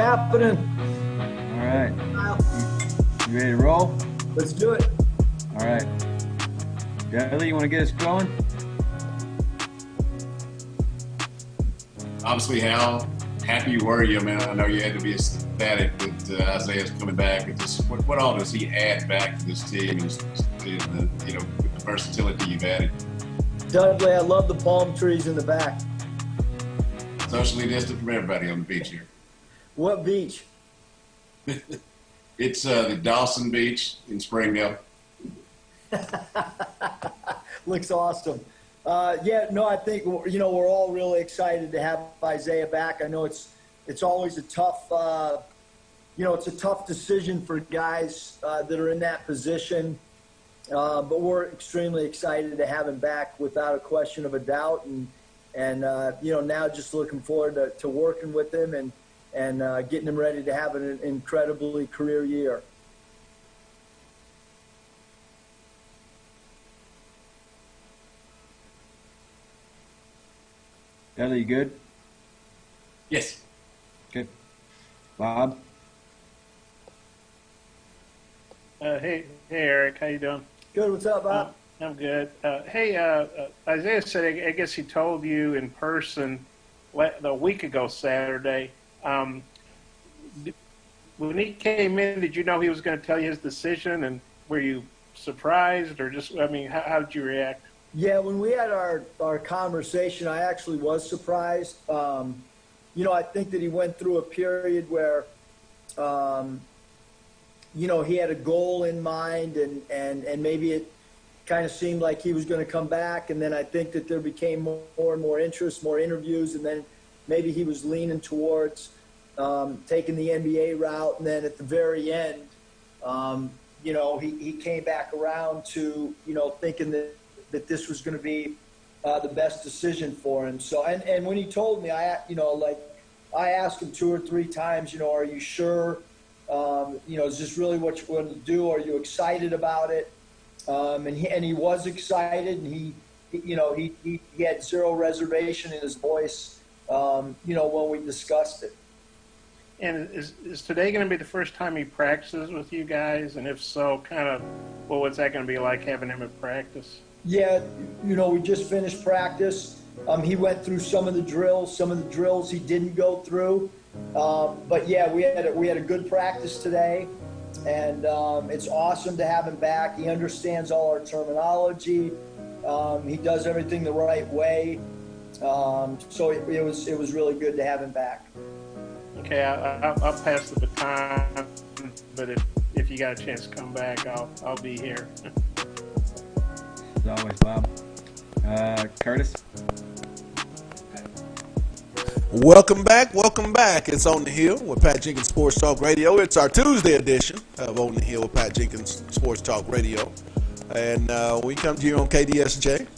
happening? All right. You ready to roll? Let's do it. All right. Dudley, you want to get us going? Obviously, Hal, happy you were you, man. I know you had to be ecstatic that Isaiah's coming back. What all does he add back to this team, and with the versatility you've added? Dudley, I love the palm trees in the back. Socially distant from everybody on the beach here. What beach? It's the Dawson Beach in Springdale. Looks awesome. I think we're all really excited to have Isaiah back. I know it's always a tough it's a tough decision for guys that are in that position, but we're extremely excited to have him back without a question of a doubt, and now just looking forward to working with him and getting him ready to have an incredibly career year. Dudley, you good? Yes. Okay. Bob? Hey, Eric, how you doing? Good. What's up, Bob? I'm good. Isaiah said, I guess he told you in person a week ago Saturday. When he came in, did you know he was going to tell you his decision, and were you surprised, or how did you react? Yeah, when we had our conversation, I actually was surprised. I think that he went through a period where, he had a goal in mind, and maybe it kind of seemed like he was going to come back. And then I think that there became more and more interest, more interviews, and then maybe he was leaning towards taking the NBA route. And then at the very end, he came back around to, thinking that this was going to be the best decision for him. So, and when he told me, I asked him 2 or 3 times, are you sure? Is this really what you want to do? Are you excited about it? And he was excited, and he had zero reservation in his voice, when we discussed it. And is today going to be the first time he practices with you guys? And if so, what's that going to be like having him at practice? Yeah, we just finished practice. He went through some of the drills he didn't go through. But yeah, we had a good practice today, and it's awesome to have him back. He understands all our terminology. He does everything the right way. So it was really good to have him back. Okay, I'll pass the baton, but if you got a chance to come back, I'll be here. As always, Bob. Curtis? Welcome back. It's On the Hill with Pat Jenkins Sports Talk Radio. It's our Tuesday edition of On the Hill with Pat Jenkins Sports Talk Radio. And we come to you on KDSJ.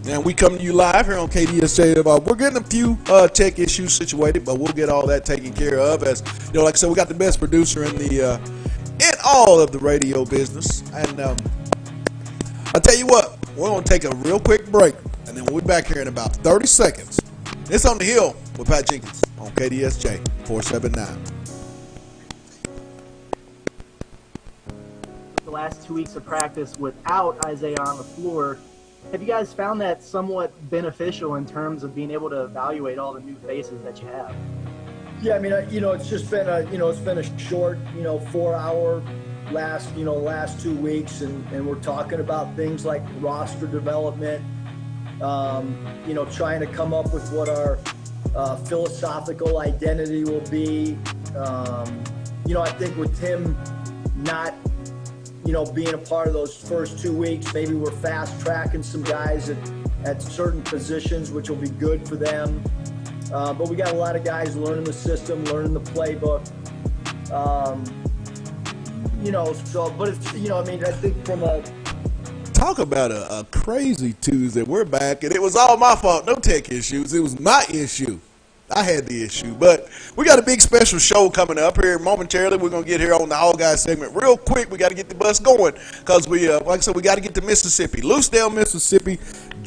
And we come to you live here on KDSJ. We're getting a few tech issues situated, but we'll get all that taken care of. As like I said, we got the best producer in all of the radio business. And I'll tell you what, we're going to take a real quick break, and then we'll be back here in about 30 seconds. It's On the Hill with Pat Jenkins on KDSJ 479. The last 2 weeks of practice without Isaiah on the floor, have you guys found that somewhat beneficial in terms of being able to evaluate all the new faces that you have? Yeah, it's just been a short, 4-hour last 2 weeks, and we're talking about things like roster development, trying to come up with what our philosophical identity will be. I think with him not, being a part of those first 2 weeks, maybe we're fast tracking some guys at certain positions, which will be good for them. But we got a lot of guys learning the system, learning the playbook. But it's, I think from a... Talk about a crazy Tuesday. We're back, and it was all my fault. No tech issues. It was my issue. I had the issue. But we got a big special show coming up here momentarily. We're going to get here on the All Guys segment real quick. We got to get the bus going because we, like I said, we got to get to Mississippi. Loosedale, Mississippi.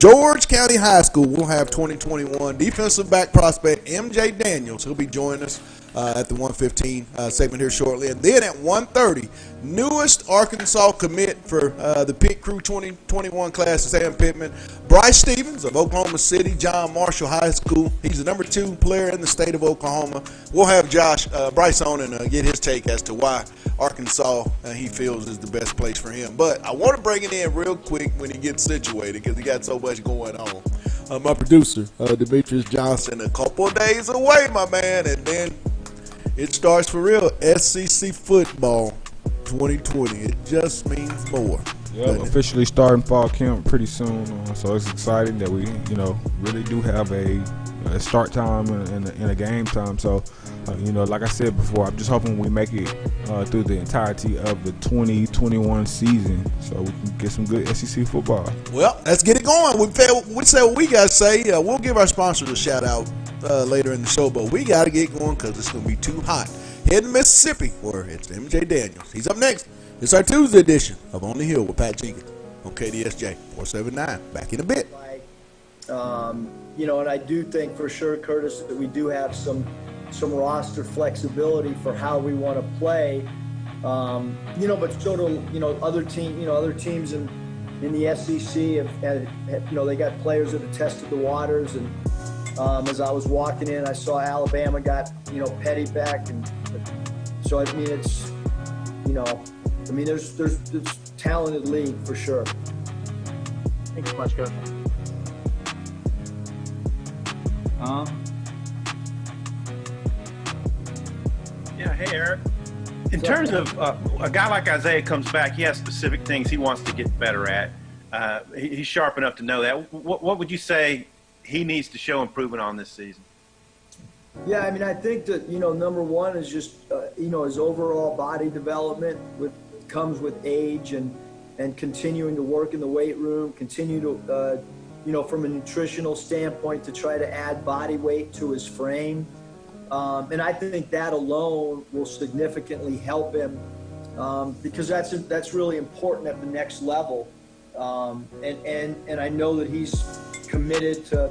George County High School will have 2021 defensive back prospect MJ Daniels. He'll be joining us at the 1:15 segment here shortly. And then at 1:30, newest Arkansas commit for the Pit Crew 2021 class is Sam Pittman. Bryce Stevens of Oklahoma City, John Marshall High School. He's the number 2 player in the state of Oklahoma. We'll have Bryce on and get his take as to why Arkansas he feels is the best place for him. But I want to bring it in real quick when he gets situated because he got so much going on. My producer, Demetrius Johnson, a couple of days away, my man, and then it starts for real. SEC football 2020. It just means more. Yeah, officially starting fall camp pretty soon, so it's exciting that we, really do have a start time and a game time. So, like I said before, I'm just hoping we make it through the entirety of the 2021 season, so we can get some good SEC football. Well, let's get it going. We say what we got to say. We'll give our sponsors a shout out later in the show, but we got to get going because it's going to be too hot. Head to Mississippi, where it's MJ Daniels. He's up next. It's our Tuesday edition of On the Hill with Pat Jenkins on KDSJ 479. Back in a bit. And I do think for sure, Curtis, that we do have some roster flexibility for how we want to play. But so do other teams in the SEC have they got players that have tested the waters. And as I was walking in, I saw Alabama got Petty back, and so I mean it's there's talented league for sure. Thanks so much, Coach. Yeah, hey, Eric. In terms of a guy like Isaiah comes back, he has specific things he wants to get better at. He's sharp enough to know that. What would you say he needs to show improvement on this season? Yeah, I mean, I think that, number one is just, his overall body development comes with age and continuing to work in the weight room, continue to, from a nutritional standpoint to try to add body weight to his frame. And I think that alone will significantly help him because that's really important at the next level. And I know that he's committed to,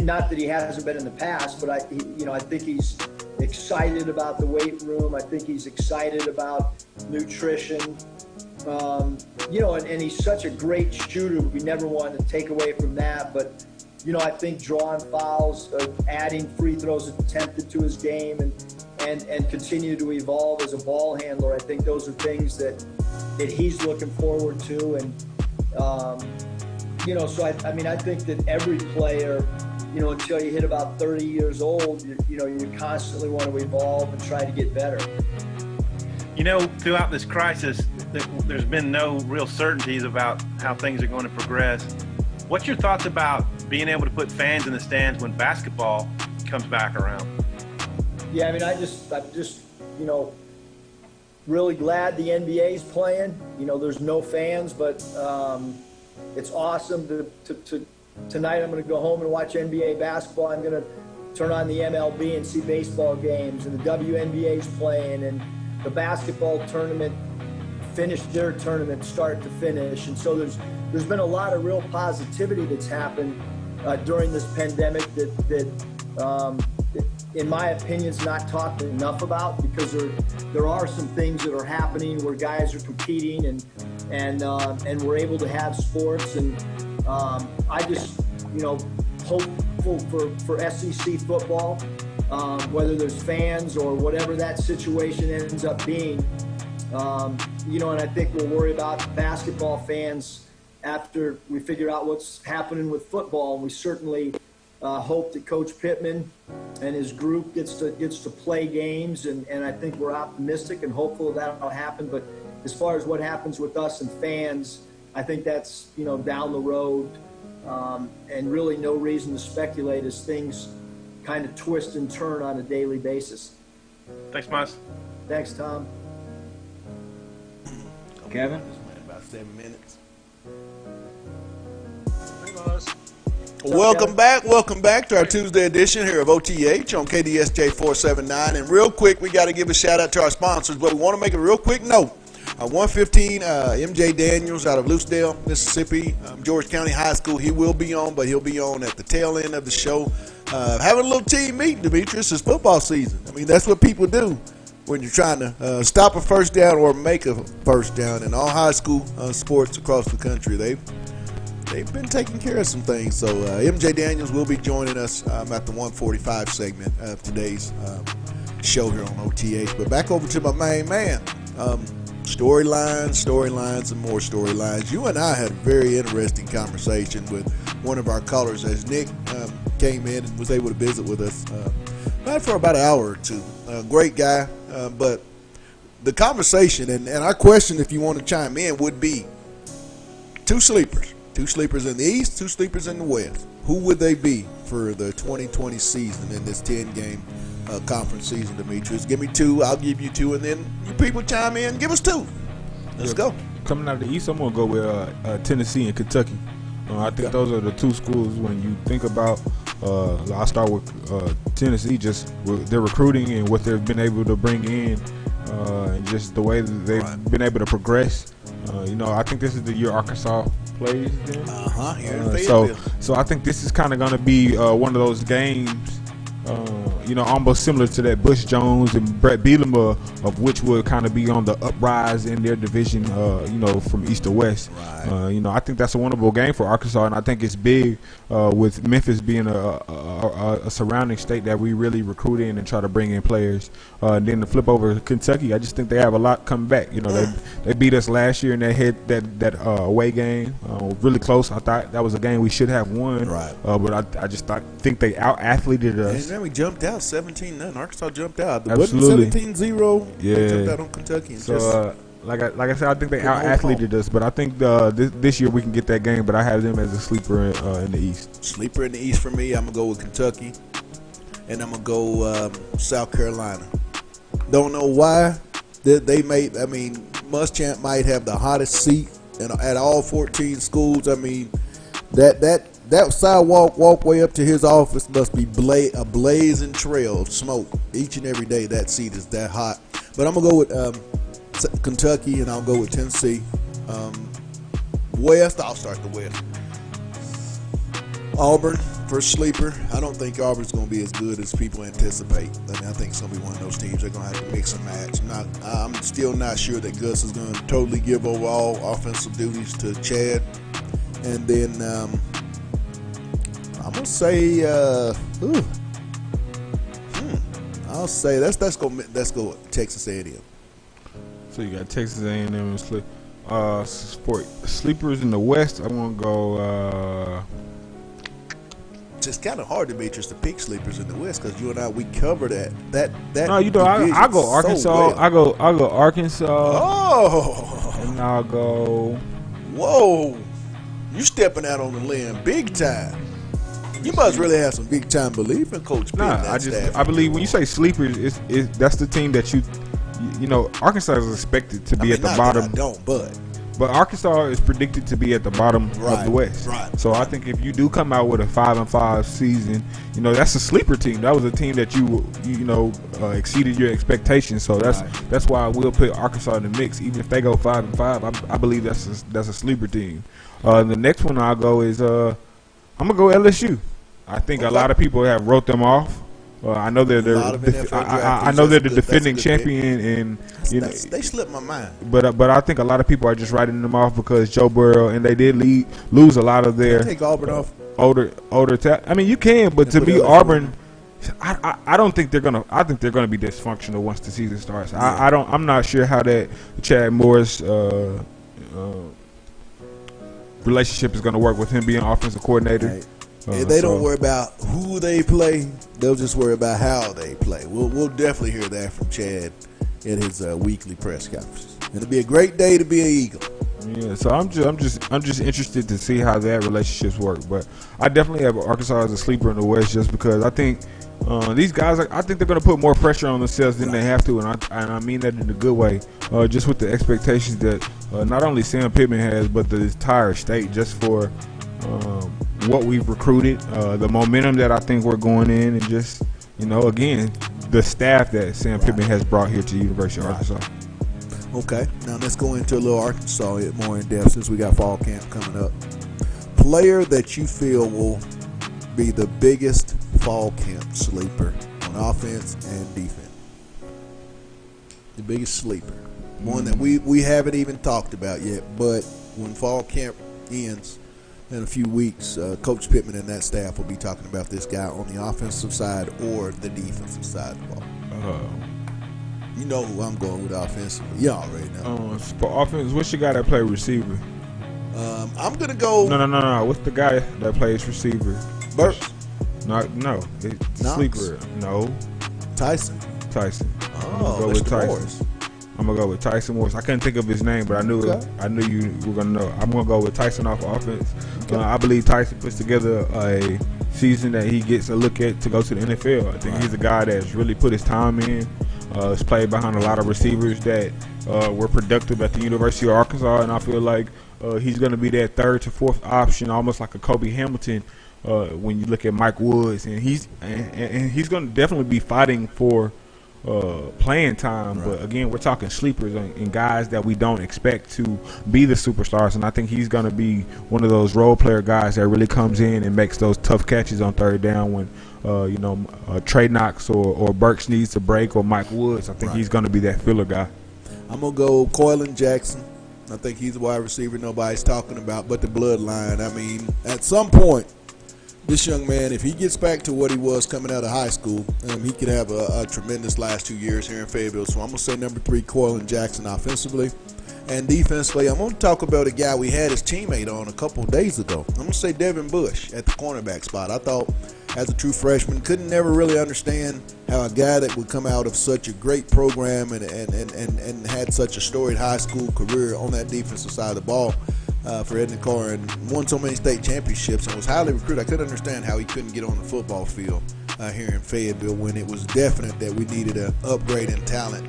not that he hasn't been in the past, but I think he's excited about the weight room. I think he's excited about nutrition. And he's such a great shooter. We never want to take away from that, but I think drawing fouls, adding free throws attempted to his game, and continue to evolve as a ball handler. I think those are things that he's looking forward to, and so I think that every player, until you hit about 30 years old, you constantly want to evolve and try to get better. Throughout this crisis, there's been no real certainties about how things are going to progress. What's your thoughts about being able to put fans in the stands when basketball comes back around? Yeah, I mean, I'm just really glad the NBA's playing. There's no fans, but it's awesome to tonight I'm going to go home and watch NBA basketball. I'm going to turn on the MLB and see baseball games, and the WNBA's playing, and the basketball tournament finished their tournament start to finish. And so there's been a lot of real positivity that's happened during this pandemic that in my opinion is not talked enough about, because there are some things that are happening where guys are competing and we're able to have sports, and I just hopeful for SEC football, whether there's fans or whatever that situation ends up being. And I think we'll worry about basketball fans after we figure out what's happening with football. And we certainly hope that Coach Pittman and his group gets to play games, and I think we're optimistic and hopeful that'll happen. But as far as what happens with us and fans, I think that's down the road, and really no reason to speculate as things kind of twist and turn on a daily basis. Thanks, Miles. Thanks, Tom. Kevin? About 7 minutes. Welcome back to our Tuesday edition here of OTH on KDSJ 479. And real quick, we got to give a shout out to our sponsors, but we want to make a real quick note. 115, MJ Daniels out of Lucedale, Mississippi, George County High School. He will be on, but he'll be on at the tail end of the show. Having a little team meeting, Demetrius. It's football season. I mean, that's what people do when you're trying to stop a first down or make a first down. In all high school sports across the country, they've been taking care of some things. So MJ Daniels will be joining us at the 145 segment of today's show here on OTH. But back over to my main man. Storylines, and more storylines. You and I had a very interesting conversation with one of our callers as Nick came in and was able to visit with us for about an hour or two. Great guy, but the conversation and our question, if you want to chime in, would be two sleepers in the East, two sleepers in the West. Who would they be for the 2020 season in this 10-game conference season, Demetrius? Give me two, I'll give you two, and then you people chime in, give us two. Let's go. Coming out of the East, I'm going to go with Tennessee and Kentucky. I think those are the two schools when you think about, I'll start with Tennessee, just with their recruiting and what they've been able to bring in, and just the way that they've been able to progress. I think this is the year Arkansas plays then. So I think this is kind of going to be one of those games, almost similar to that Bush Jones and Brett Bielema, of which would kind of be on the uprise in their division, from East to West. Right. I think that's a wonderful game for Arkansas, and I think it's big with Memphis being a surrounding state that we really recruit in and try to bring in players. Then to flip over to Kentucky, I just think they have a lot coming back. They beat us last year in that away game, really close. I thought that was a game we should have won. Right. But I just think they out-athleted us. And then we jumped out 17-0. Arkansas jumped out. Absolutely. 17-0. Yeah. They jumped out on Kentucky. So, like I said, I think they out-athleted us. But I think this year we can get that game. But I have them as a sleeper in the East. Sleeper in the East for me, I'm going to go with Kentucky. And I'm going to go South Carolina. Don't know why. Muschamp might have the hottest seat at all 14 schools. I mean, that sidewalk walkway up to his office must be a blazing trail of smoke each and every day. That seat is that hot. But I'm going to go with Kentucky, and I'll go with Tennessee. West, I'll start the West. Auburn for sleeper. I don't think Auburn's going to be as good as people anticipate. I think it's going to be one of those teams they're going to have to mix and match. I'm still not sure that Gus is going to totally give over all offensive duties to Chad. And then I'm gonna say, I'll say let's go with Texas A&M. So you got Texas A&M and for sleepers in the West. I'm gonna go. It's kind of hard, Demetrius, to pick sleepers in the West because you and I we cover that. No, I go Arkansas. So well. I go Arkansas. Oh, and I'll go. Whoa, you stepping out on the limb big time. You must really have some big time belief in Coach Ben. I believe when you say sleepers, that's the team that Arkansas is expected to be at the bottom. But Arkansas is predicted to be at the bottom of the West. Right. So I think if you do come out with a 5-5 season, that's a sleeper team. That was a team that you exceeded your expectations. So that's why I will put Arkansas in the mix. Even if they go 5-5, I believe that's a sleeper team. The next one I'll go is I'm gonna go LSU. I think a lot of people have wrote them off. I know they're the defending champion, and they slipped my mind. But I think a lot of people are just writing them off because Joe Burrow, and they did lose a lot of their take Auburn off older I mean, you can, but to me, Auburn, I don't think they're gonna. I think they're gonna be dysfunctional once the season starts. Yeah. I'm not sure how that Chad Morris relationship is gonna work with him being offensive coordinator. Right. They don't worry about who they play; they'll just worry about how they play. We'll definitely hear that from Chad at his weekly press conferences. It'll be a great day to be an Eagle. Yeah, so I'm just interested to see how that relationships work. But I definitely have Arkansas as a sleeper in the West, just because I think these guys, I think they're going to put more pressure on themselves than they have to, and I mean that in a good way. Just with the expectations that not only Sam Pittman has, but the entire state, just for what we've recruited, the momentum that I think we're going in, and just again the staff that Sam Pittman has brought here to the University of Arkansas. Okay, now let's go into a little Arkansas more in depth since we got fall camp coming up. Player that you feel will be the biggest fall camp sleeper on offense and defense. The biggest sleeper. One that we haven't even talked about yet, but when fall camp ends in a few weeks, Coach Pittman and that staff will be talking about this guy on the offensive side or the defensive side of the ball. You know who I'm going with offensively. You already know. For offense, what's your guy that play receiver? I'm going to go. No. What's the guy that plays receiver? Burks. No. Sleeper. No. Tyson. Oh, go with Tyson. I'm gonna go with Tyson Morris. I couldn't think of his name, but I knew you were gonna know. I'm gonna go with Tyson off offense. Okay. I believe Tyson puts together a season that he gets a look at to go to the NFL. I think he's a guy that's really put his time in. He's played behind a lot of receivers that were productive at the University of Arkansas, and I feel like he's gonna be that third to fourth option, almost like a Kobe Hamilton. When you look at Mike Woods, and he's gonna definitely be fighting for playing time, but again, we're talking sleepers and guys that we don't expect to be the superstars, and I think he's going to be one of those role player guys that really comes in and makes those tough catches on third down when Trey Knox or Burks needs to break, or Mike Woods. I think he's going to be that filler guy. I'm going to go Coylin Jackson. I think he's a wide receiver nobody's talking about but the bloodline. I mean, at some point, this young man, if he gets back to what he was coming out of high school, he could have a tremendous last 2 years here in Fayetteville. So I'm going to say number 3, Coylin Jackson offensively. And defensively, I'm going to talk about a guy we had his teammate on a couple of days ago. I'm going to say Devon Bush at the cornerback spot. I thought, as a true freshman, couldn't never really understand how a guy that would come out of such a great program and had such a storied high school career on that defensive side of the ball for Edna Carr and won so many state championships and was highly recruited. I couldn't understand how he couldn't get on the football field here in Fayetteville when it was definite that we needed an upgrade in talent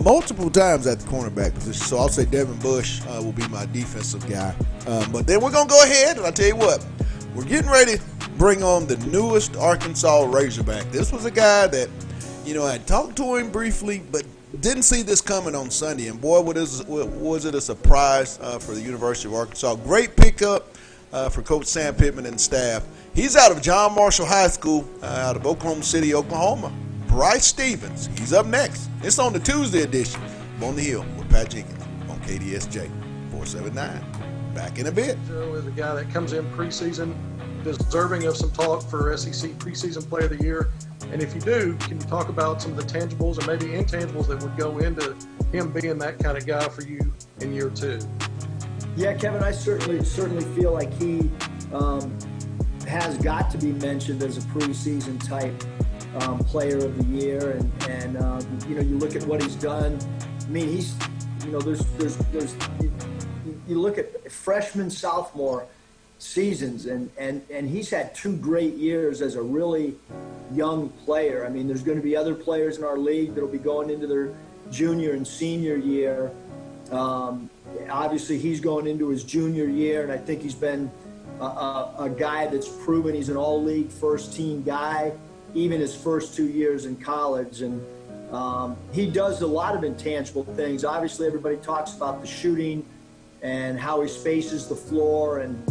multiple times at the cornerback position. So I'll say Devon Bush will be my defensive guy. But then we're going to go ahead, and I'll tell you what, we're getting ready to bring on the newest Arkansas Razorback. This was a guy that, I talked to him briefly, but didn't see this coming on Sunday, and boy, was it a surprise for the University of Arkansas. Great pickup for Coach Sam Pittman and staff. He's out of John Marshall High School out of Oklahoma City, Oklahoma. Bryce Stevens, he's up next. It's on the Tuesday edition of On the Hill with Pat Jenkins on KDSJ 479. Back in a bit. Joe is a guy that comes in preseason, deserving of some talk for SEC preseason player of the year. And if you do, can you talk about some of the tangibles and maybe intangibles that would go into him being that kind of guy for you in year 2? Yeah, Kevin, I certainly feel like he has got to be mentioned as a preseason type player of the year. And you look at what he's done. I mean, he's, you look at freshman, sophomore seasons, and he's had 2 great years as a really young player. I mean, there's going to be other players in our league that'll be going into their junior and senior year. Obviously, he's going into his junior year, and I think he's been a guy that's proven he's an all-league first-team guy, even his first 2 years in college. And he does a lot of intangible things. Obviously, everybody talks about the shooting and how he spaces the floor. And,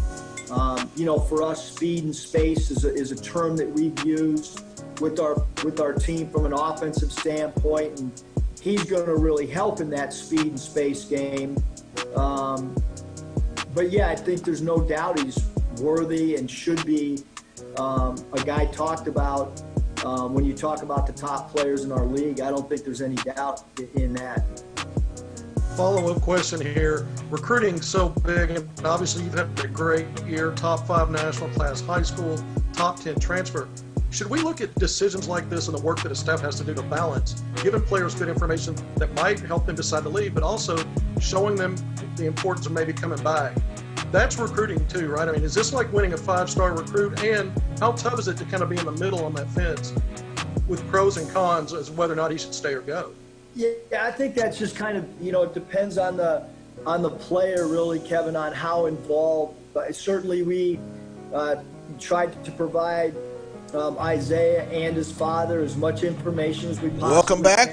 for us, speed and space is a term that we've used with our team from an offensive standpoint. And he's going to really help in that speed and space game. But, yeah, I think there's no doubt he's worthy and should be a guy talked about when you talk about the top players in our league. I don't think there's any doubt in that. Follow-up question here. Recruiting so big, and obviously you've had a great year, top 5 national class high school, top 10 transfer. Should we look at decisions like this and the work that a staff has to do to balance, giving players good information that might help them decide to leave, but also showing them the importance of maybe coming back? That's recruiting too, right? I mean, is this like winning a 5-star recruit? And how tough is it to kind of be in the middle on that fence with pros and cons as whether or not he should stay or go? Yeah, I think that's just kind of, it depends on the player really, Kevin, on how involved. But certainly we tried to provide Isaiah and his father as much information as we possibly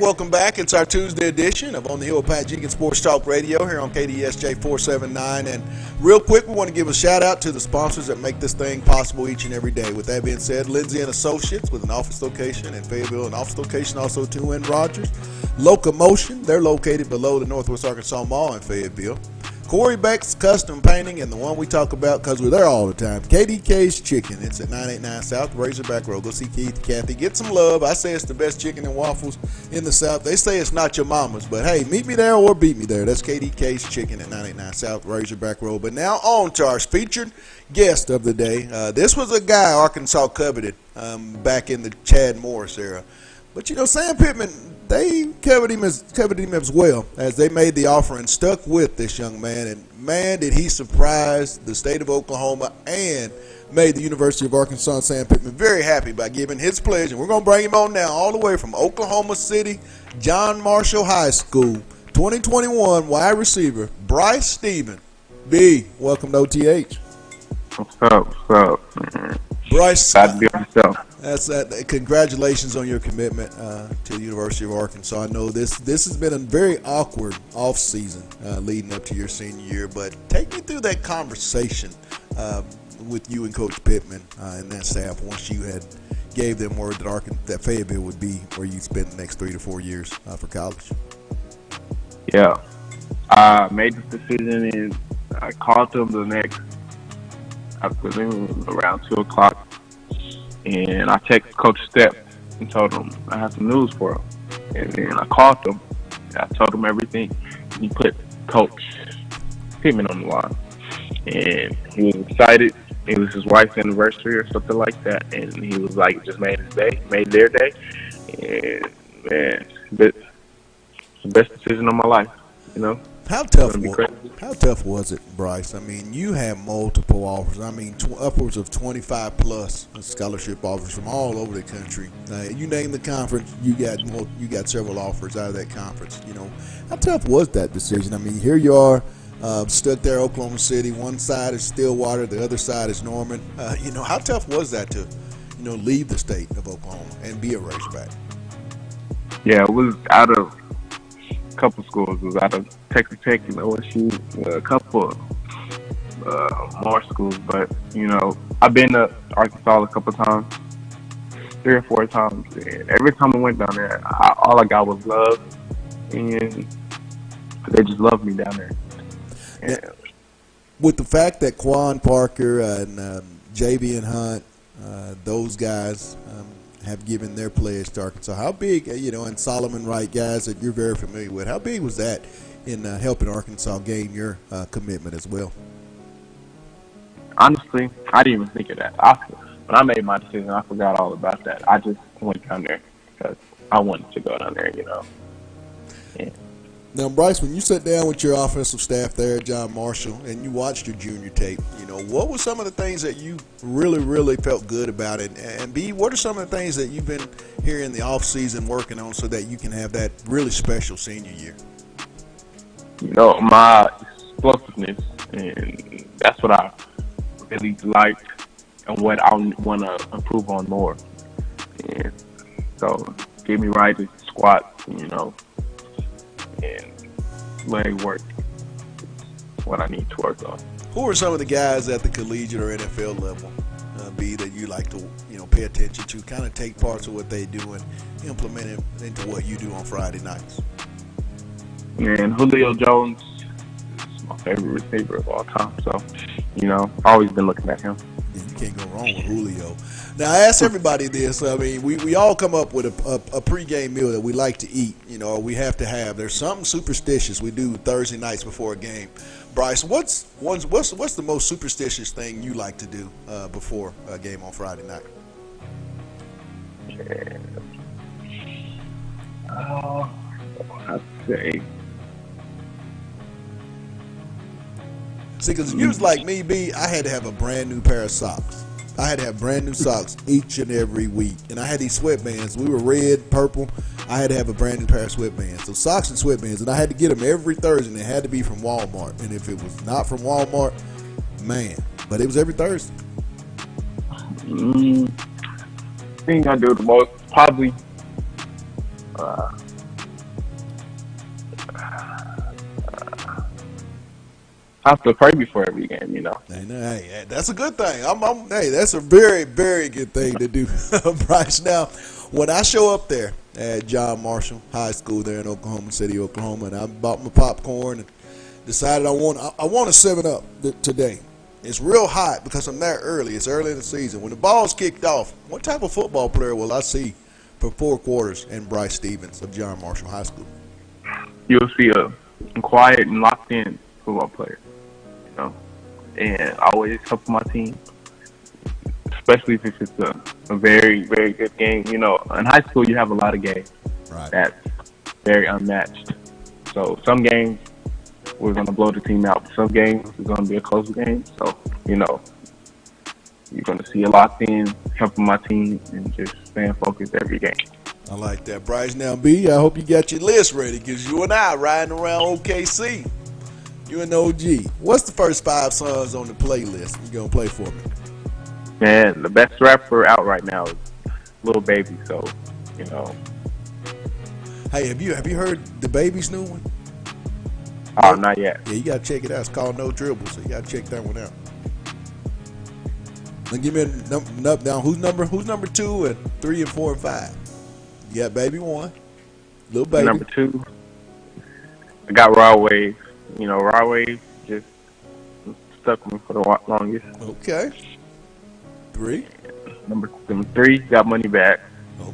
Welcome back. It's our Tuesday edition of On the Hill Pat Jenkins Sports Talk Radio here on KDSJ 479. And real quick, we want to give a shout out to the sponsors that make this thing possible each and every day. With that being said, Lindsay and Associates with an office location in Fayetteville, an office location also too in Rogers. Locomotion, they're located below the Northwest Arkansas Mall in Fayetteville. Corey Beck's Custom Painting, and the one we talk about because we're there all the time, KDK's Chicken. It's at 989 South Razorback Road. Go see Keith, Kathy. Get some love. I say it's the best chicken and waffles in the South. They say it's not your mama's, but hey, meet me there or beat me there. That's KDK's Chicken at 989 South Razorback Road. But now on to our featured guest of the day. This was a guy Arkansas coveted back in the Chad Morris era. But, Sam Pittman, they covered him as well as they made the offer and stuck with this young man. And, man, did he surprise the state of Oklahoma and made the University of Arkansas and Sam Pittman very happy by giving his pledge. And we're going to bring him on now all the way from Oklahoma City, John Marshall High School, 2021 wide receiver, Bryce Stevens. B, welcome to OTH. What's up? Bryce, glad to be on the show. That's that. Congratulations on your commitment to the University of Arkansas. I know this has been a very awkward off season leading up to your senior year, but take me through that conversation with you and Coach Pittman and that staff once you had gave them word that Fayetteville would be where you spend the next 3 to 4 years for college. Yeah, I made this decision and I called them the next afternoon around 2 o'clock. And I texted Coach Step and told him I have some news for him. And then I called him. And I told him everything. And he put Coach Pittman on the line. And he was excited. It was his wife's anniversary or something like that. And he was like, just made his day, made their day. And, man, it's the best decision of my life, How tough was it, Bryce? I mean, you had multiple offers. I mean, upwards of 25 plus scholarship offers from all over the country. You name the conference, you got several offers out of that conference. How tough was that decision? I mean, here you are, stuck there, Oklahoma City. One side is Stillwater, the other side is Norman. How tough was that to, leave the state of Oklahoma and be a Razorback? Yeah, it was out of a couple schools. It was out of Texas Tech and OSU, a couple more schools. But, I've been to Arkansas a couple times, 3 or 4 times. And every time I went down there, all I got was love. And they just loved me down there. And, with the fact that Quan Parker and Javian Hunt, those guys have given their pledge to Arkansas, how big, and Solomon Wright, guys that you're very familiar with, how big was that in helping Arkansas gain your commitment as well? Honestly, I didn't even think of that. When I made my decision, I forgot all about that. I just went down there because I wanted to go down there, Yeah. Now, Bryce, when you sat down with your offensive staff there, John Marshall, and you watched your junior tape, what were some of the things that you really, really felt good about it? And B, what are some of the things that you've been here in the offseason working on so that you can have that really special senior year? My explosiveness, and that's what I really liked and what I want to improve on more. And so, get me right to squat, and leg work is what I need to work on. Who are some of the guys at the collegiate or NFL level, B, that you like to, pay attention to, kind of take parts of what they do and implement it into what you do on Friday nights? And Julio Jones is my favorite receiver of all time. So, always been looking at him. Yeah, you can't go wrong with Julio. Now, I ask everybody this. I mean, we all come up with a pregame meal that we like to eat, or we have to have. There's something superstitious we do Thursday nights before a game. Bryce, what's the most superstitious thing you like to do before a game on Friday night? I'd say. See, because if you was like me, B, I had to have a brand new pair of socks. I had to have brand new socks each and every week. And I had these sweatbands. We were red, purple. I had to have a brand new pair of sweatbands. So socks and sweatbands. And I had to get them every Thursday. And it had to be from Walmart. And if it was not from Walmart, man. But it was every Thursday. thing I do the most probably I have to pray before every game, you know. Hey, that's a good thing. Hey, that's a very, very good thing to do, Bryce. Now, when I show up there at John Marshall High School there in Oklahoma City, Oklahoma, and I bought my popcorn and decided I want a 7-Up today. It's real hot because I'm there early. It's early in the season. When the ball's kicked off, what type of football player will I see for 4 quarters in Bryce Stevens of John Marshall High School? You'll see a quiet and locked in football player, you know, and always helping my team, especially if it's a very, very good game. You know, in high school you have a lot of games that's very unmatched. So some games we're going to blow the team out. Some games it's going to be a close game. So, you know, you're going to see a locked in, helping my team, and just staying focused every game. I like that. Bryce, now, B, I hope you got your list ready because you and I riding around OKC. You and OG. What's the first 5 songs on the playlist you going to play for me? Man, the best rapper out right now is Lil Baby. So, you know. Hey, have you heard the Baby's new one? Oh, not yet. Yeah, you got to check it out. It's called No Dribble, so you got to check that one out. Then give me a down. Who's number 2 and 3 and 4 and 5? You got Baby 1, Lil Baby. Number 2, I got Raw Wave. You know, Raw Wave just stuck with me for the longest. Okay. 3. Number 3, got Money Back.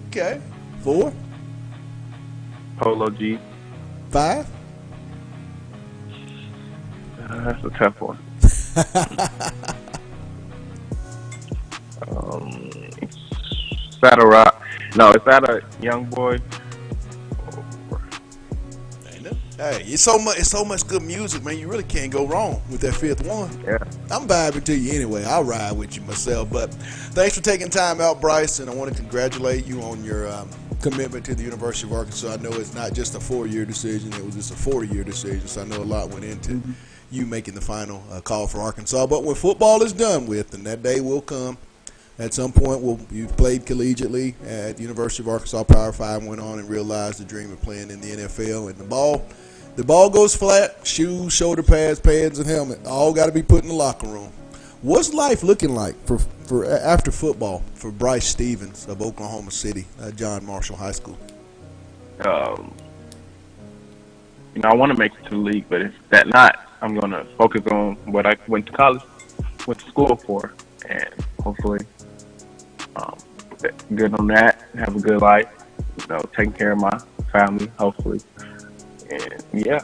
Okay. 4. Polo G. 5. That's a tough one. Saddle Rock. No, it's not a Young Boy. Hey, it's so much good music, man. You really can't go wrong with that 5th one. Yeah. I'm vibing to you anyway. I'll ride with you myself. But thanks for taking time out, Bryce, and I want to congratulate you on your commitment to the University of Arkansas. I know it's not just a 4-year decision. It was just a 40-year decision, so I know a lot went into you making the final call for Arkansas. But when football is done with, and that day will come, at some point you played collegiately at the University of Arkansas Power 5 and went on and realized the dream of playing in the NFL. And the ball goes flat, shoes, shoulder pads, and helmet, all got to be put in the locker room. What's life looking like for after football for Bryce Stevens of Oklahoma City, John Marshall High School? You know, I want to make it to the league, but if that not, I'm going to focus on what I went to school for, and hopefully good on that, have a good life, you know, taking care of my family, hopefully. And yeah.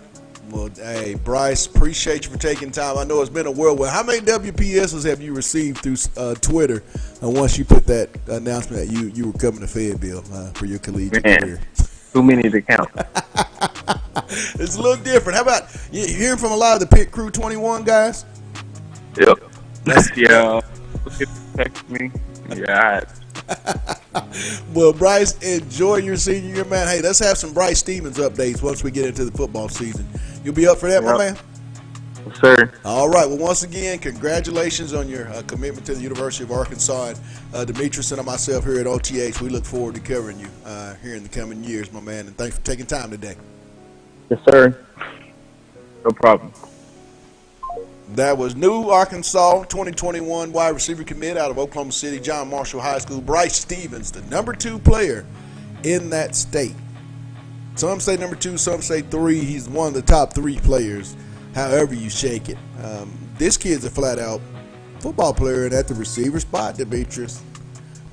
Well, hey, Bryce, appreciate you for taking time. I know it's been a whirlwind. How many WPSs have you received through Twitter once you put that announcement that you were coming to Fayetteville for your collegiate career? Too many to count. It's a little different. How about you hearing from a lot of the Pit Crew 21 guys? Yep. Yeah. Text me. Yeah. Well, Bryce, enjoy your senior year, man. Hey, let's have some Bryce Stevens updates once we get into the football season. You'll be up for that, my man? Yes, sir. All right. Well, once again, congratulations on your commitment to the University of Arkansas. And Demetrius and myself here at OTH, we look forward to covering you here in the coming years, my man. And thanks for taking time today. Yes, sir. No problem. That was new Arkansas 2021 wide receiver commit out of Oklahoma City, John Marshall High School, Bryce Stevens, the number 2 player in that state. Some say number 2, some say 3. He's one of the top 3 players, however you shake it. This kid's a flat-out football player, and at the receiver spot, Demetrius,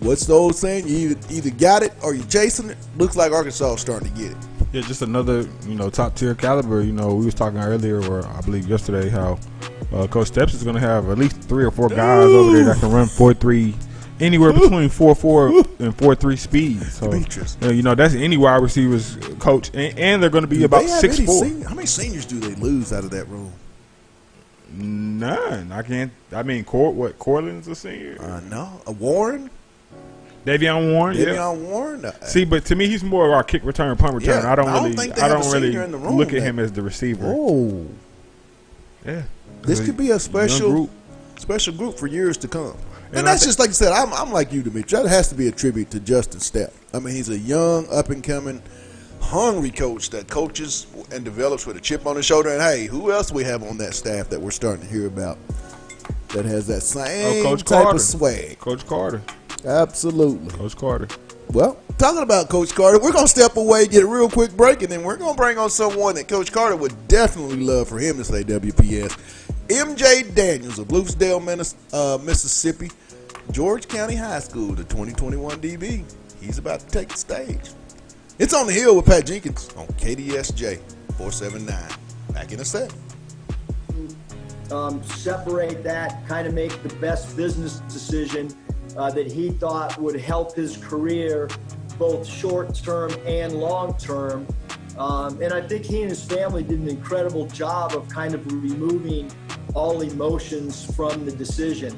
what's the old saying? You either got it or you're chasing it. Looks like Arkansas is starting to get it. Yeah, just another, top tier caliber. We was talking earlier, or I believe yesterday, how Coach Steps is going to have at least 3 or 4 guys over there that can run 4.3, anywhere between 4.4 and 4.3 speed. So that's any wide receivers coach, and they're going to be about 6'4". How many seniors do they lose out of that room? None. I can't. I mean, Cortland's a senior? No, Warren. Davion Warren, Davion Warren. See, but to me, he's more of our kick return, punt return. Yeah, I don't really look at him as the receiver. Oh, yeah. This could be a special group for years to come. And that's just like I said. I'm like you, Dimitri. That has to be a tribute to Justin Stepp. I mean, he's a young, up and coming, hungry coach that coaches and develops with a chip on his shoulder. And hey, who else we have on that staff that we're starting to hear about that has that same Coach type Carter. of swag? Coach Carter. Absolutely. Coach Carter. Well, talking about Coach Carter, we're going to step away, get a real quick break, and then we're going to bring on someone that Coach Carter would definitely love for him to say WPS. MJ Daniels of Bluesdale, Mississippi, George County High School, the 2021 DB. He's about to take the stage. It's On the Hill with Pat Jenkins on KDSJ 479. Back in a sec. Separate that, kind of make the best business decision that he thought would help his career, both short-term and long-term. And I think he and his family did an incredible job of kind of removing all emotions from the decision.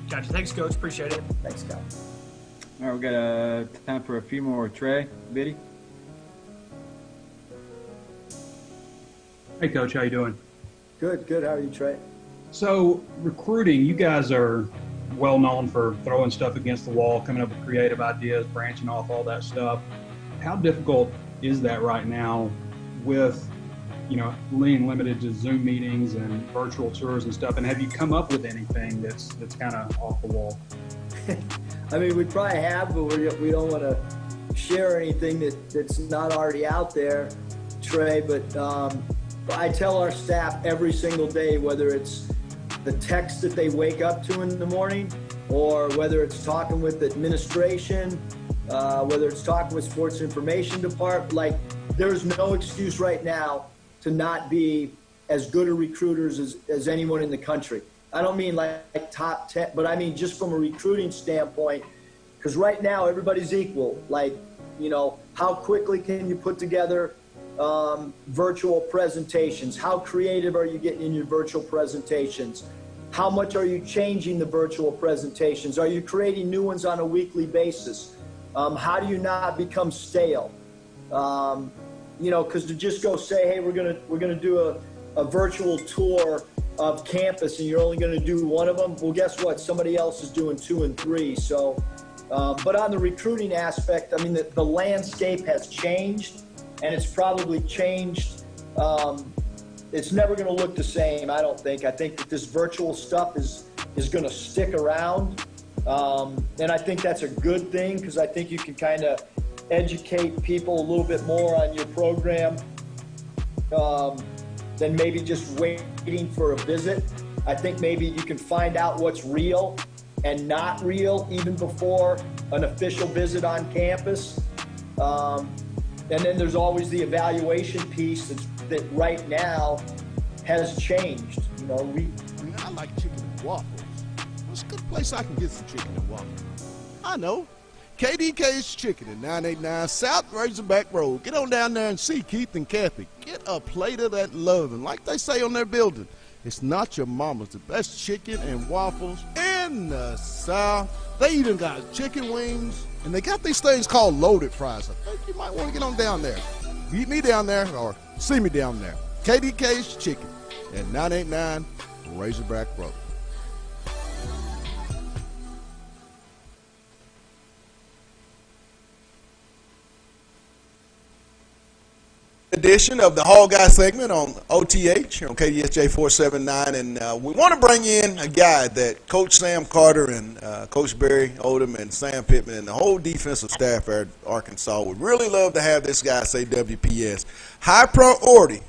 Gotcha. Thanks, Coach. Appreciate it. Thanks, guys. All right, we got time for a few more. Trey, Biddy. Hey, Coach. How you doing? Good. How are you, Trey? So, recruiting, you guys are well known for throwing stuff against the wall, coming up with creative ideas, branching off, all that stuff. How difficult is that right now with, being limited to Zoom meetings and virtual tours and stuff? And have you come up with anything that's kind of off the wall? I mean, we probably have, but we don't want to share anything that's not already out there, Trey. But I tell our staff every single day, whether it's the text that they wake up to in the morning, or whether it's talking with administration, whether it's talking with sports information department, like there's no excuse right now to not be as good a recruiters as anyone in the country. I don't mean like top 10, but I mean just from a recruiting standpoint, because right now everybody's equal. Like, how quickly can you put together virtual presentations? How creative are you getting in your virtual presentations? How much are you changing the virtual presentations? Are you creating new ones on a weekly basis? How do you not become stale? Because to just go say, hey, we're gonna do a virtual tour of campus and you're only gonna do one of them, well, guess what? Somebody else is doing 2 and 3. So, but on the recruiting aspect, I mean, the landscape has changed, and it's probably changed. It's never going to look the same, I don't think. I think that this virtual stuff is going to stick around. And I think that's a good thing, because I think you can kind of educate people a little bit more on your program than maybe just waiting for a visit. I think maybe you can find out what's real and not real even before an official visit on campus. And then there's always the evaluation piece that right now has changed. I like chicken and waffles. What's a good place I can get some chicken and waffles? I know. KDK's Chicken at 989 South Razorback Road. Get on down there and see Keith and Kathy. Get a plate of that love. And like they say on their building, it's not your mama's. The best chicken and waffles in the South. They even got chicken wings. And they got these things called loaded fries. I think you might want to get on down there. Meet me down there or see me down there. KDK's Chicken at 989 Razorback Road. Edition of the Hall Guy segment on OTH here on KDSJ 479, and we want to bring in a guy that Coach Sam Carter and Coach Barry Odom and Sam Pittman and the whole defensive staff at Arkansas would really love to have this guy say WPS. High priority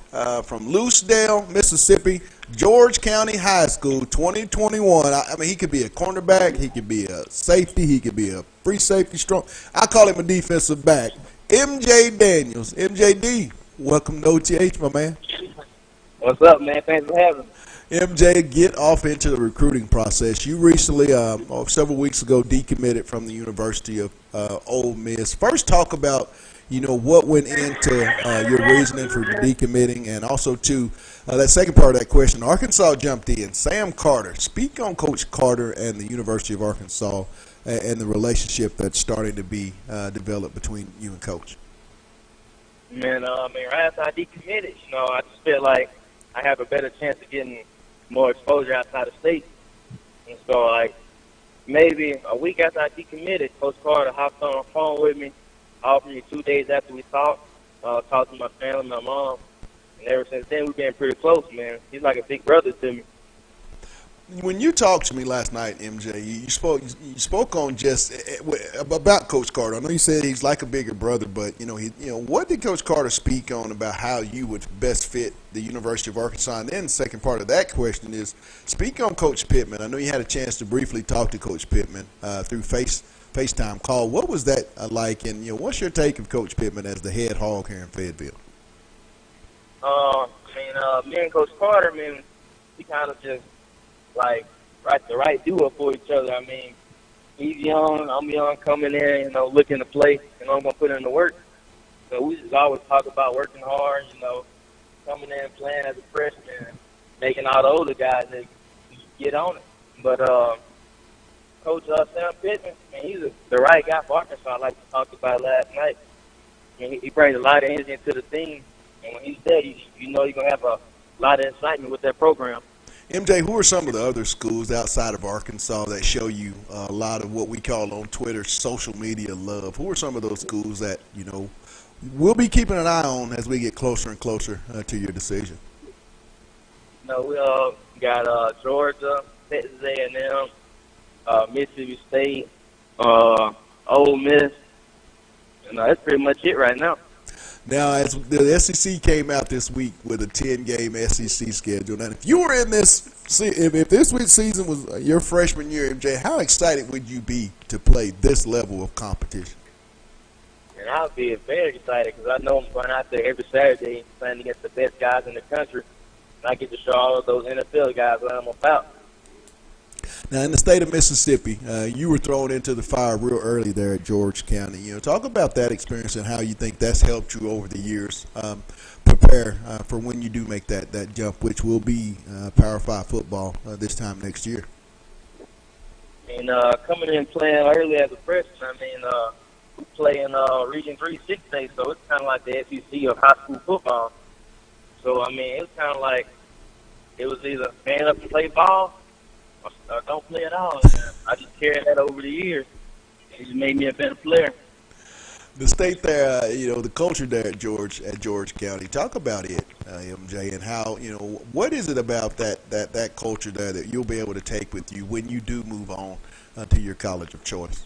from Lucedale, Mississippi, George County High School, 2021. I mean, he could be a cornerback, he could be a safety, he could be a free safety strong. I call him a defensive back. MJ Daniels, MJD. Welcome to OTH, my man. What's up, man? Thanks for having me. MJ, get off into the recruiting process. You recently, several weeks ago, decommitted from the University of Ole Miss. First, talk about, what went into your reasoning for decommitting, and also, too, that second part of that question. Arkansas jumped in. Sam Carter. Speak on Coach Carter and the University of Arkansas and the relationship that's starting to be developed between you and Coach. Man, right after I decommitted, I just feel like I have a better chance of getting more exposure outside of state. And so, like, maybe a week after I decommitted, Coach Carter hopped on the phone with me, offered me 2 days after we talked to my family, my mom. And ever since then, we've been pretty close, man. He's like a big brother to me. When you talked to me last night, MJ, you spoke on just about Coach Carter. I know you said he's like a bigger brother, but what did Coach Carter speak on about how you would best fit the University of Arkansas? And then the second part of that question is, speak on Coach Pittman. I know you had a chance to briefly talk to Coach Pittman through FaceTime call. What was that like? And what's your take of Coach Pittman as the head hog here in Fayetteville? Me and Coach Carter, man, we kind of just like the right duo for each other. I mean, he's young, I'm young, coming in, looking to play, I'm gonna put in the work. So we just always talk about working hard, coming in, playing as a freshman, making all the older guys that get on it. But Coach Sam Pittman, man, he's the right guy for Arkansas, like we talked about last night. He brings a lot of energy into the team, and when he's there, you know you're gonna have a lot of excitement with that program. MJ, who are some of the other schools outside of Arkansas that show you a lot of what we call on Twitter social media love? Who are some of those schools that, we'll be keeping an eye on as we get closer and closer to your decision? We got Georgia, Texas A&M, Mississippi State, Ole Miss. That's pretty much it right now. Now, as the SEC came out this week with a 10-game SEC schedule, and if you were in this, if this week's season was your freshman year, MJ, how excited would you be to play this level of competition? And I'll be very excited because I know I'm going out there every Saturday playing against the best guys in the country, and I get to show all of those NFL guys what I'm about. Now, in the state of Mississippi, you were thrown into the fire real early there at George County. Talk about that experience and how you think that's helped you over the years prepare for when you do make that jump, which will be Power 5 football this time next year. Coming in playing early as a freshman, we play in Region 3 6A, so it's kind of like the SEC of high school football. So, it was kind of like it was either man up to play ball or don't play at all. I just carried that over the years. It just made me a better player. The state there, the culture there at George County. Talk about it, MJ, and how, what is it about that culture there that you'll be able to take with you when you do move on to your college of choice?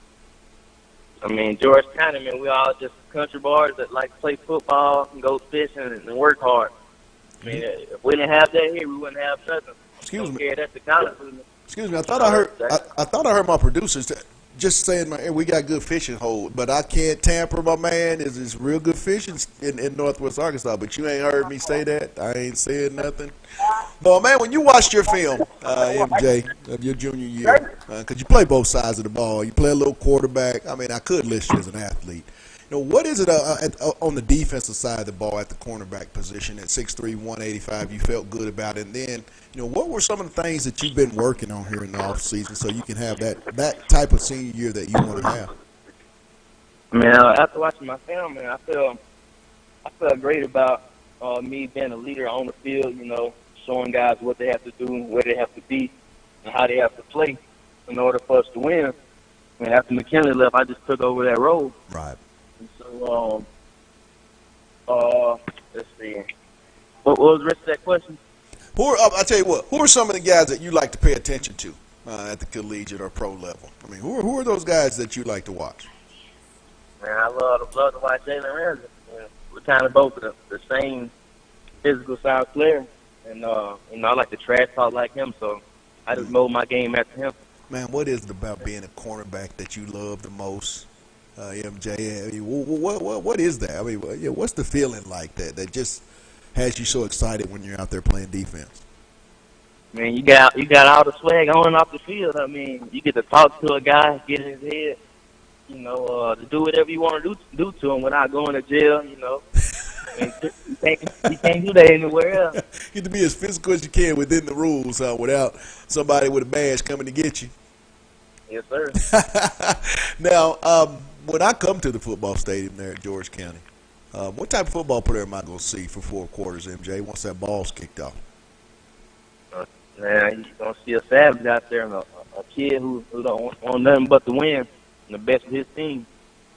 George County, we all just country boys that like to play football and go fishing and work hard. If we didn't have that here, we wouldn't have nothing. Excuse me. Yeah, that's the college. Excuse me. I thought I heard my producers just saying, man, we got good fishing hold, but I can't tamper, my man. It's real good fishing in Northwest Arkansas, but you ain't heard me say that. I ain't saying nothing. No, man, when you watched your film, MJ, of your junior year, because you play both sides of the ball. You play a little quarterback. I could list you as an athlete. What is it on the defensive side of the ball at the cornerback position at 6'3", 185 you felt good about it? And then, what were some of the things that you've been working on here in the offseason so you can have that type of senior year that you want to have? After watching my film, I feel great about me being a leader on the field, showing guys what they have to do, where they have to be, and how they have to play in order for us to win. After McKinley left, I just took over that role. Right. So, let's see. What was the rest of that question? I'll tell you what. Who are some of the guys that you like to pay attention to at the collegiate or pro level? Who are those guys that you like to watch? Man, I love to watch Jalen Ramsey. We're kind of both the same physical size player, and I like to trash talk like him. So I just mold my game after him. Man, what is it about being a cornerback that you love the most? MJ, what is that? What's the feeling like that just has you so excited when you're out there playing defense? You got all the swag on and off the field. You get to talk to a guy, get in his head, to do whatever you want to do to him without going to jail. You can't do that anywhere else. Get to be as physical as you can within the rules, without somebody with a badge coming to get you. Yes, sir. Now, when I come to the football stadium there at George County, what type of football player am I going to see for 4 quarters, MJ, once that ball's kicked off? Man, you're going to see a savage out there, a kid who don't want nothing but to win and the best of his team.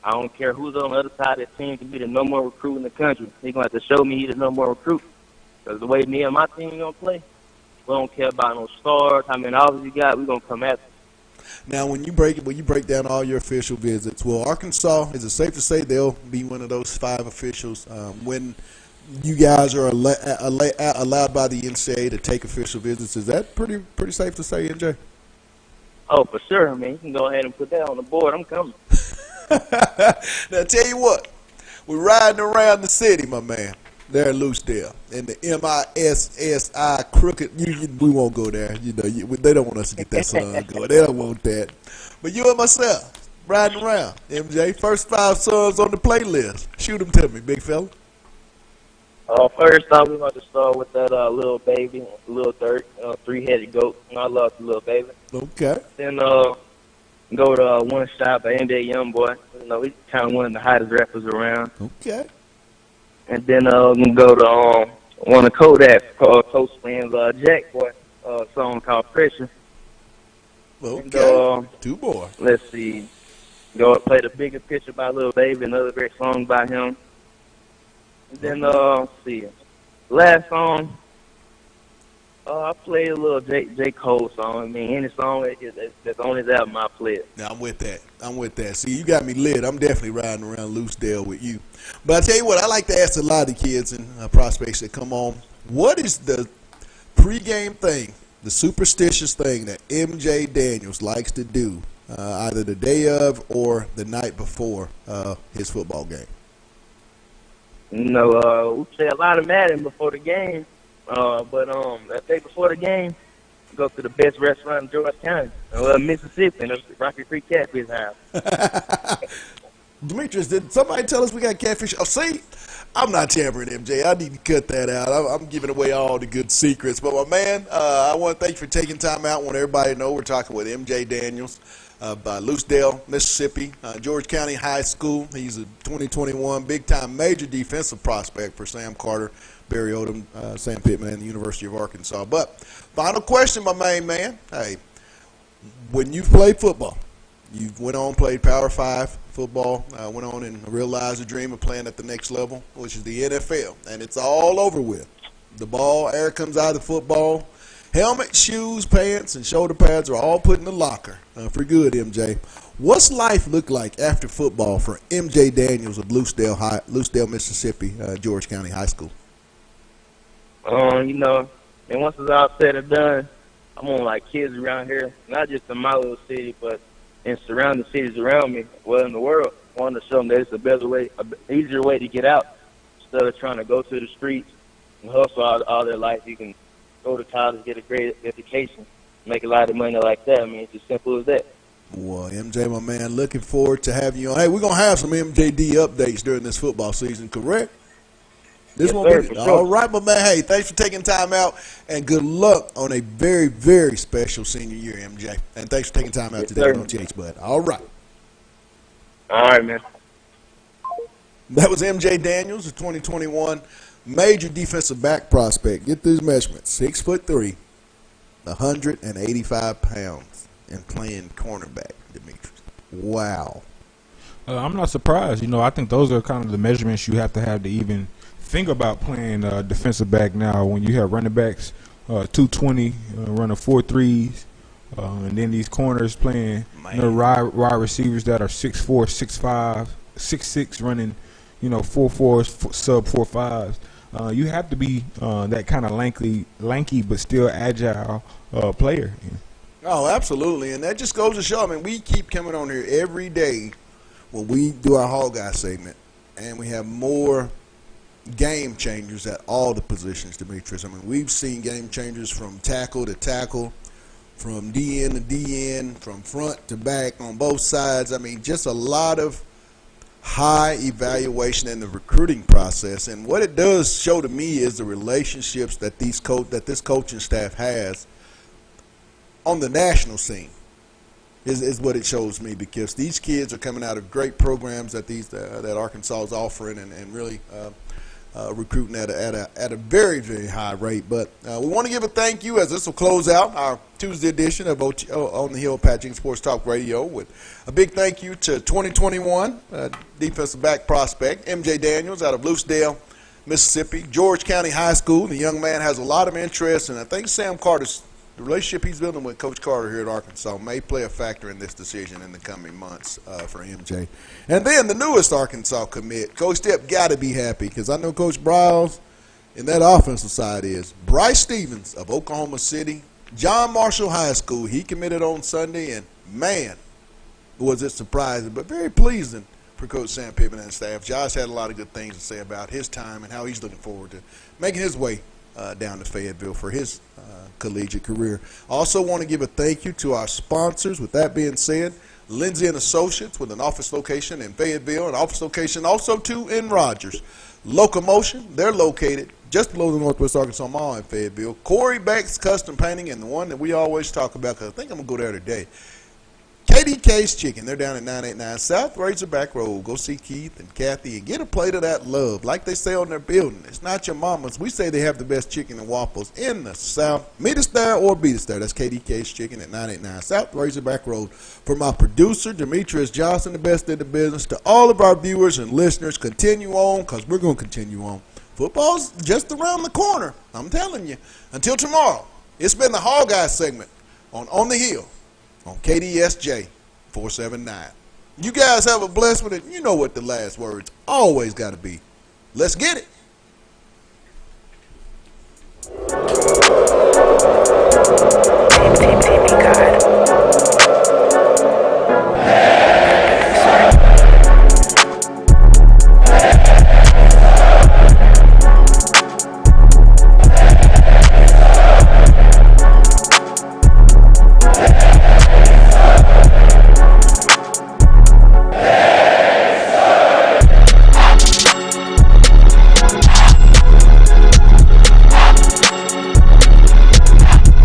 I don't care who's on the other side of the team can be the number one recruit in the country. He's going to have to show me he's the number one recruit. Because the way me and my team going to play, we don't care about no stars, how many hours you got, we're going to come at them. Now, when you break down all your official visits, well, Arkansas, is it safe to say they'll be one of those 5 officials when you guys are allowed by the NCAA to take official visits? Is that pretty safe to say, MJ? Oh, for sure. I mean, you can go ahead and put that on the board. I'm coming. Now, tell you what, we're riding around the city, my man. There at Loosedale, and the MISSI crooked. We won't go there. They don't want us to get that son going. They don't want that. But you and myself riding around, MJ. First 5 sons on the playlist. Shoot them to me, big fella. First off, we're going to start with that Lil Baby, Lil Durk, 3-headed goat. I love the Lil Baby. Okay. Then go to One Shot by MJ Youngboy. He's kind of one of the hottest rappers around. Okay. And then go to one of Kodak co-spans, Jack Boy, song called Pressure. Okay. And, 2 more. Let's see. Go play The Bigger Picture by Lil Baby, another great song by him. And then, let's see. Last song, I played a little J. Cole song. I mean, any song that's on his album, I play it. Now, I'm with that. See, you got me lit. I'm definitely riding around Loosedale with you. But I tell you what, I like to ask a lot of kids and prospects that come on, what is the pregame thing, the superstitious thing that MJ Daniels likes to do either the day of or the night before his football game? We play a lot of Madden before the game. But that day before the game, go to the best restaurant in George County, Mississippi, and it's Rocky Creek Catfish House. Demetrius, did somebody tell us we got catfish? Oh, see, I'm not tampering, MJ. I need to cut that out. I'm giving away all the good secrets. But, my man, I want to thank you for taking time out. I want everybody to know we're talking with MJ Daniels by Loosedale, Mississippi, George County High School. He's a 2021 big-time major defensive prospect for Sam Carter, Barry Odom, Sam Pittman, and the University of Arkansas. But final question, my main man. Hey, when you played football, you went on, played Power 5 football, went on and realized the dream of playing at the next level, which is the NFL. And it's all over with. The ball, air comes out of the football. Helmet, shoes, pants, and shoulder pads are all put in the locker for good, MJ. What's life look like after football for MJ Daniels of Loosedale, Mississippi, George County High School? And once it's all said and done, I'm on like kids around here, not just in my little city, but in surrounding cities around me, in the world. I want to show them that it's a better way, an easier way to get out instead of trying to go to the streets and hustle all their life. You can go to college, get a great education, make a lot of money like that. I mean, it's as simple as that. Well, MJ, my man, looking forward to having you on. Hey, we're going to have some MJD updates during this football season, correct? This yes, won't sir, be for sure. All right, my man. Hey, thanks for taking time out, and good luck on a very, very special senior year, MJ. And thanks for taking time out Yes, today. sir. Don't change, bud. All right. All right, man. That was MJ Daniels, the 2021 major defensive back prospect. Get these measurements: 6'3", 185 pounds, and playing cornerback. Demetrius, wow. I'm not surprised. I think those are kind of the measurements you have to even think about playing defensive back now. When you have running backs 220, running 4.3s, and then these corners playing wide receivers that are 6'4", 6'5", 6'6", running 4.4s, sub 4.5s. You have to be that kind of lanky but still agile player. Oh, absolutely, and that just goes to show. I mean, we keep coming on here every day when we do our Hall Guy segment, and we have more game changers at all the positions, Demetrius. I mean, we've seen game changers from tackle to tackle, from DN to DN, from front to back on both sides. I mean, just a lot of high evaluation in the recruiting process. And what it does show to me is the relationships that this coaching staff has on the national scene. Is what it shows me, because these kids are coming out of great programs that Arkansas is offering, and really recruiting at a very, very high rate. But we want to give a thank you, as this will close out our Tuesday edition of On the Hill Patching Sports Talk Radio, with a big thank you to 2021 defensive back prospect MJ Daniels out of Lucedale, Mississippi, George County High School. The young man has a lot of interest, and I think Sam Carter's the relationship he's building with Coach Carter here at Arkansas may play a factor in this decision in the coming months for MJ. And then the newest Arkansas commit, Coach Stepp got to be happy, because I know Coach Browse in that offensive side is Bryce Stevens of Oklahoma City, John Marshall High School. He committed on Sunday, and man, was it surprising, but very pleasing for Coach Sam Pittman and staff. Josh had a lot of good things to say about his time and how he's looking forward to making his way down to Fayetteville for his collegiate career. Also want to give a thank you to our sponsors. With that being said, Lindsay and Associates, with an office location in Fayetteville, an office location also too in Rogers. Locomotion, they're located just below the Northwest Arkansas Mall in Fayetteville. Corey Beck's Custom Painting, and the one that we always talk about, because I think I'm going to go there today, KDK's Chicken. They're down at 989 South Razorback Road. Go see Keith and Kathy and get a plate of that love. Like they say on their building, it's not your mama's. We say they have the best chicken and waffles in the South. Meet us there or beat us there. That's KDK's Chicken at 989 South Razorback Road. For my producer, Demetrius Johnson, the best in the business, to all of our viewers and listeners, continue on, because we're going to continue on. Football's just around the corner, I'm telling you. Until tomorrow, it's been the Hall Guy segment on the Hill on KDSJ 479. You guys have a blessed one, and you know what the last words always got to be. Let's get it.